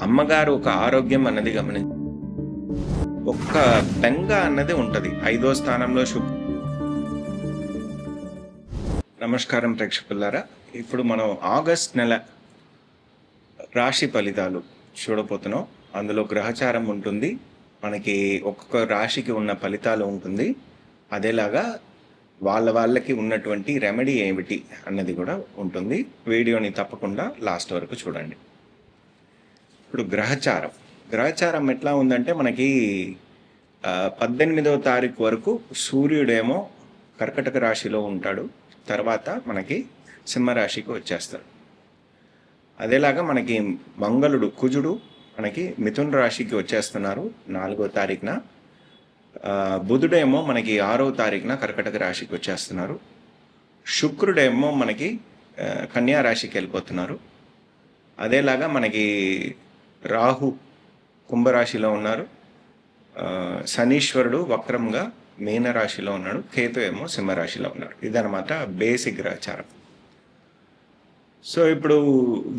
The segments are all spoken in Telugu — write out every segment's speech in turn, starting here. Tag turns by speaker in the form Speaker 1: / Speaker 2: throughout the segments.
Speaker 1: అమ్మగారు ఒక ఆరోగ్యం అన్నది ఒక్క బెంగ అన్నది ఉంటుంది 5వ స్థానంలో నమస్కారం ప్రేక్షకులారా, ఇప్పుడు మనం ఆగస్ట్ నెల రాశి ఫలితాలు చూడబోతున్నాం. అందులో గ్రహచారం ఉంటుంది, మనకి ఒక్కొక్క రాశికి ఉన్న ఫలితాలు ఉంటుంది. అదేలాగా వాళ్ళకి ఉన్నటువంటి రెమెడీ ఏమిటి అన్నది కూడా ఉంటుంది. వీడియోని తప్పకుండా లాస్ట్ వరకు చూడండి. ఇప్పుడు గ్రహచారం ఎట్లా ఉందంటే, మనకి 18వ తారీఖు వరకు సూర్యుడేమో కర్కటక రాశిలో ఉంటాడు, తర్వాత మనకి సింహరాశికి వచ్చేస్తాడు. అదేలాగా మనకి మంగళుడు కుజుడు మనకి మిథున రాశికి వచ్చేస్తున్నారు 4వ తారీఖున. బుధుడేమో మనకి 6వ తారీఖున కర్కటక రాశికి వచ్చేస్తున్నారు. శుక్రుడేమో మనకి కన్యా రాశికి వెళ్ళిపోతున్నారు. అదేలాగా మనకి రాహు కుంభరాశిలో ఉన్నారు, శనీశ్వరుడు వక్రంగా మీనరాశిలో ఉన్నాడు, కేతు ఏమో సింహరాశిలో ఉన్నాడు. ఇదనమాట బేసిక్ గ్రహచారం. సో ఇప్పుడు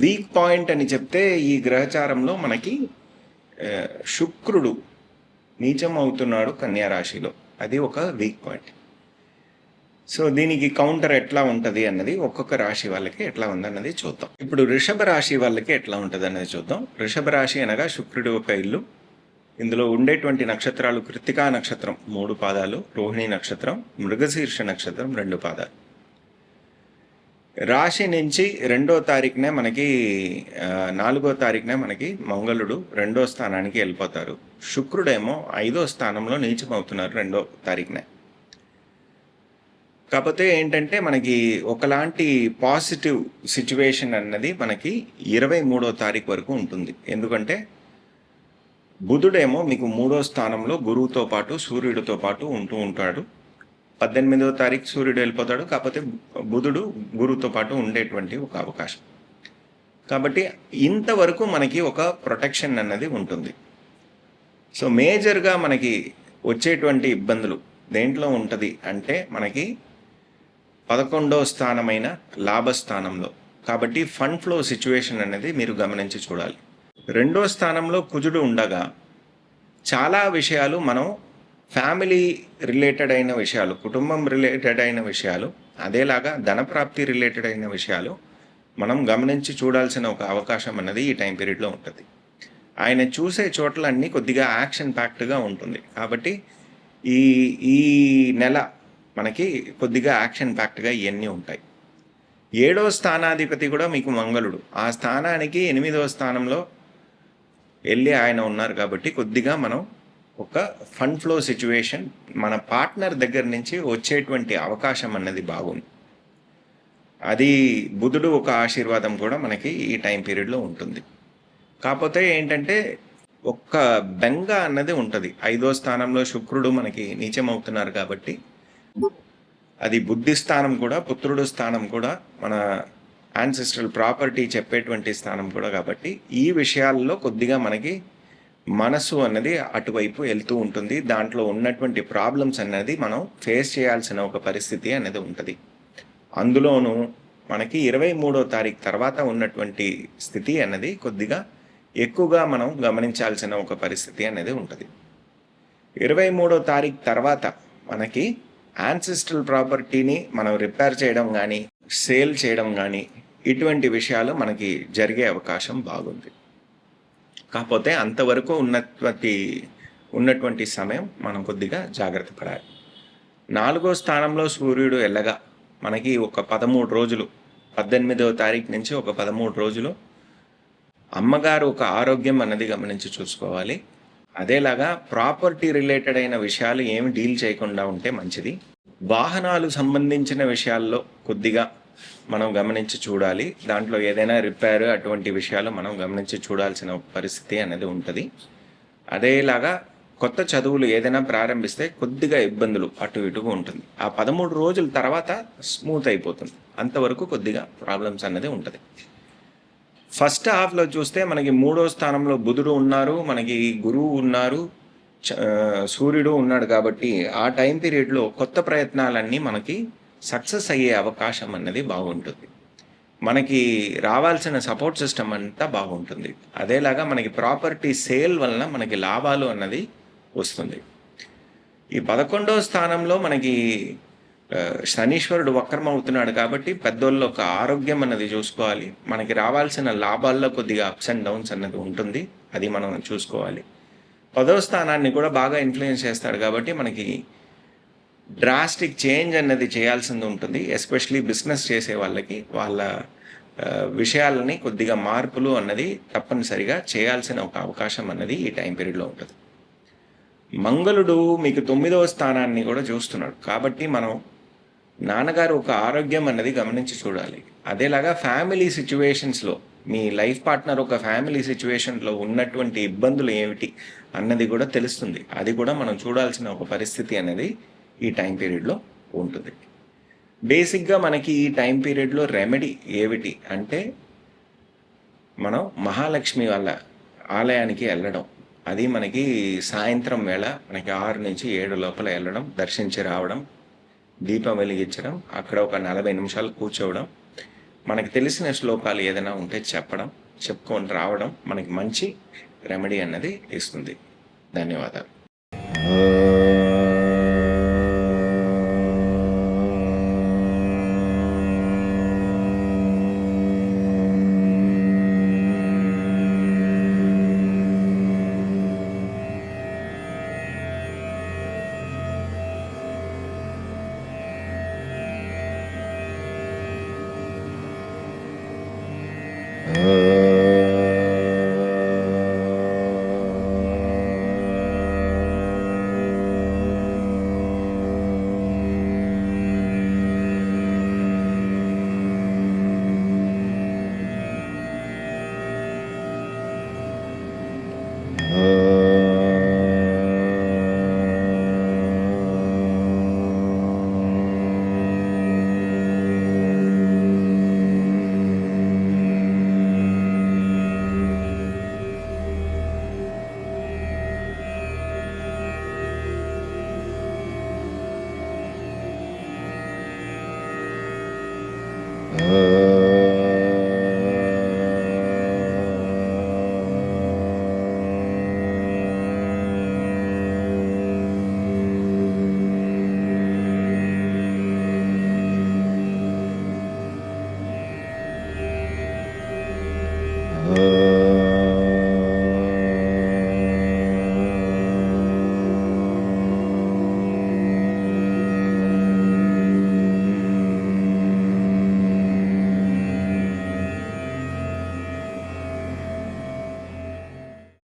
Speaker 1: వీక్ పాయింట్ అని చెప్తే, ఈ గ్రహచారంలో మనకి శుక్రుడు నీచం అవుతున్నాడు కన్యా రాశిలో, అది ఒక వీక్ పాయింట్. సో దీనికి కౌంటర్ ఎట్లా ఉంటుంది అన్నది ఒక్కొక్క రాశి వాళ్ళకి ఎట్లా ఉందన్నది చూద్దాం. ఇప్పుడు వృషభ రాశి వాళ్ళకి ఎట్లా ఉంటుంది అన్నది చూద్దాం. వృషభ రాశి అనగా శుక్రుడు ఒక ఇల్లు. ఇందులో ఉండేటువంటి నక్షత్రాలు కృత్తికా నక్షత్రం 3 పాదాలు, రోహిణి నక్షత్రం, మృగశీర్ష నక్షత్రం 2 పాదాలు. రాశి నుంచి 2వ తారీఖునే మనకి 4వ తారీఖునే మనకి మంగళుడు 2వ స్థానానికి వెళ్ళిపోతారు. శుక్రుడేమో 5వ స్థానంలో నీచం అవుతున్నారు 2వ తారీఖునే. కాకపోతే ఏంటంటే, మనకి ఒకలాంటి పాజిటివ్ సిచ్యువేషన్ అన్నది మనకి 23వ తారీఖు వరకు ఉంటుంది. ఎందుకంటే బుధుడేమో మీకు 3వ స్థానంలో గురువుతో పాటు సూర్యుడితో పాటు ఉంటాడు. 18వ తారీఖు సూర్యుడు వెళ్ళిపోతాడు, కాకపోతే బుధుడు గురువుతో పాటు ఉండేటువంటి ఒక అవకాశం. కాబట్టి ఇంతవరకు మనకి ఒక ప్రొటెక్షన్ అన్నది ఉంటుంది. సో మేజర్గా మనకి వచ్చేటువంటి ఇబ్బందులు దేంట్లో ఉంటుంది అంటే, మనకి 11వ స్థానమైన లాభస్థానంలో. కాబట్టి ఫండ్ ఫ్లో సిచ్యువేషన్ అనేది మీరు గమనించి చూడాలి. 2వ స్థానంలో కుజుడు ఉండగా చాలా విషయాలు మనం ఫ్యామిలీ రిలేటెడ్ అయిన విషయాలు, కుటుంబం రిలేటెడ్ అయిన విషయాలు, అదేలాగా ధనప్రాప్తి రిలేటెడ్ అయిన విషయాలు మనం గమనించి చూడాల్సిన ఒక అవకాశం అన్నది ఈ టైం పీరియడ్లో ఉంటుంది. ఆయన చూసే చోట్లన్నీ కొద్దిగా యాక్షన్ ప్యాక్డ్గా ఉంటుంది. కాబట్టి ఈ నెల మనకి కొద్దిగా యాక్షన్ ప్యాక్డ్గా ఇవన్నీ ఉంటాయి. 7వ స్థానాధిపతి కూడా మీకు మంగళుడు, ఆ స్థానానికి 8వ స్థానంలో వెళ్ళి ఆయన ఉన్నారు. కాబట్టి కొద్దిగా మనం ఒక ఫండ్ ఫ్లో సిచ్యువేషన్ మన పార్ట్నర్ దగ్గర నుంచి వచ్చేటువంటి అవకాశం అన్నది బాగుంది. అది బుధుడు ఒక ఆశీర్వాదం కూడా మనకి ఈ టైం పీరియడ్లో ఉంటుంది. కాకపోతే ఏంటంటే, ఒక్క బెంగ అన్నది ఉంటుంది. 5వ స్థానంలో శుక్రుడు మనకి నీచం అవుతున్నారు కాబట్టి అది బుద్ధి స్థానం కూడా, పుత్రుడు స్థానం కూడా, మన యాన్సెస్ట్రల్ ప్రాపర్టీ చెప్పేటువంటి స్థానం కూడా. కాబట్టి ఈ విషయాల్లో కొద్దిగా మనకి మనసు అన్నది అటువైపు వెళ్తూ ఉంటుంది. దాంట్లో ఉన్నటువంటి ప్రాబ్లమ్స్ అన్నది మనం ఫేస్ చేయాల్సిన ఒక పరిస్థితి అనేది ఉంటుంది. అందులోనూ మనకి 23వ తారీఖు తర్వాత ఉన్నటువంటి స్థితి అన్నది కొద్దిగా ఎక్కువగా మనం గమనించాల్సిన ఒక పరిస్థితి అనేది ఉంటుంది. 23వ తారీఖు తర్వాత మనకి యాన్సెస్ట్రల్ ప్రాపర్టీని మనం రిపేర్ చేయడం కానీ, సేల్ చేయడం కానీ, ఇటువంటి విషయాలు మనకి జరిగే అవకాశం బాగుంది. కాకపోతే అంతవరకు ఉన్నటువంటి సమయం మనం కొద్దిగా జాగ్రత్త పడాలి. 4వ స్థానంలో సూర్యుడు వెళ్ళగా మనకి ఒక 13 రోజులు, 18వ తారీఖు నుంచి ఒక 13 రోజులు అమ్మగారు ఒక ఆరోగ్యం అన్నది గమనించి చూసుకోవాలి. అదేలాగా ప్రాపర్టీ రిలేటెడ్ అయిన విషయాలు ఏమి డీల్ చేయకుండా ఉంటే మంచిది. వాహనాలు సంబంధించిన విషయాల్లో కొద్దిగా మనం గమనించి చూడాలి. దాంట్లో ఏదైనా రిపేర్ అటువంటి విషయాలు మనం గమనించి చూడాల్సిన పరిస్థితి అనేది ఉంటుంది. అదేలాగా కొత్త చదువులు ఏదైనా ప్రారంభిస్తే కొద్దిగా ఇబ్బందులు అటు ఇటుగా ఉంటుంది. ఆ 13 రోజుల తర్వాత స్మూత్ అయిపోతుంది. అంతవరకు కొద్దిగా ప్రాబ్లమ్స్ అనేది ఉంటుంది. ఫస్ట్ హాఫ్లో చూస్తే మనకి 3వ స్థానంలో బుధుడు ఉన్నారు, మనకి గురువు ఉన్నారు, సూర్యుడు ఉన్నాడు. కాబట్టి ఆ టైం పీరియడ్లో కొత్త ప్రయత్నాలన్నీ మనకి సక్సెస్ అయ్యే అవకాశం అన్నది బాగుంటుంది. మనకి రావాల్సిన సపోర్ట్ సిస్టమ్ అంతా బాగుంటుంది. అదేలాగా మనకి ప్రాపర్టీ సేల్ వలన మనకి లాభాలు అన్నది వస్తుంది. ఈ 11వ స్థానంలో మనకి శనీశ్వరుడు వక్రమవుతున్నాడు కాబట్టి పెద్దోళ్ళ ఒక ఆరోగ్యం అన్నది చూసుకోవాలి. మనకి రావాల్సిన లాభాల్లో కొద్దిగా అప్స్ అండ్ డౌన్స్ అన్నది ఉంటుంది. అది మనం చూసుకోవాలి. 10వ స్థానాన్ని కూడా బాగా ఇన్ఫ్లుయెన్స్ చేస్తాడు కాబట్టి మనకి డ్రాస్టిక్ చేంజ్ అన్నది చేయాల్సింది ఉంటుంది. ఎస్పెషలీ బిజినెస్ చేసే వాళ్ళకి వాళ్ళ విషయాలని కొద్దిగా మార్పులు అన్నది తప్పనిసరిగా చేయాల్సిన ఒక అవకాశం అన్నది ఈ టైం పీరియడ్లో ఉంటుంది. మంగళుడు మీకు 9వ స్థానాన్ని కూడా చూస్తున్నాడు కాబట్టి మనం నాన్నగారు ఒక ఆరోగ్యం అన్నది గమనించి చూడాలి. అదేలాగా ఫ్యామిలీ సిచ్యువేషన్స్లో మీ లైఫ్ పార్ట్నర్ ఒక ఫ్యామిలీ సిచ్యువేషన్లో ఉన్నటువంటి ఇబ్బందులు ఏమిటి అన్నది కూడా తెలుస్తుంది. అది కూడా మనం చూడాల్సిన ఒక పరిస్థితి అనేది ఈ టైం పీరియడ్లో ఉంటుంది. బేసిక్గా మనకి ఈ టైం పీరియడ్లో రెమెడీ ఏమిటి అంటే మనం మహాలక్ష్మి వాళ్ళ ఆలయానికి వెళ్ళడం. అది మనకి సాయంత్రం వేళ మనకి 6 నుంచి 7 లోపల వెళ్ళడం, దర్శించి రావడం, దీపం వెలిగించడం, అక్కడ ఒక 40 నిమిషాలు కూర్చోవడం, మనకి తెలిసిన శ్లోకాలు ఏదైనా ఉంటే చెప్పడం, చెప్పుకొని రావడం మనకి మంచి రెమెడీ అన్నది ఇస్తుంది. ధన్యవాదాలు.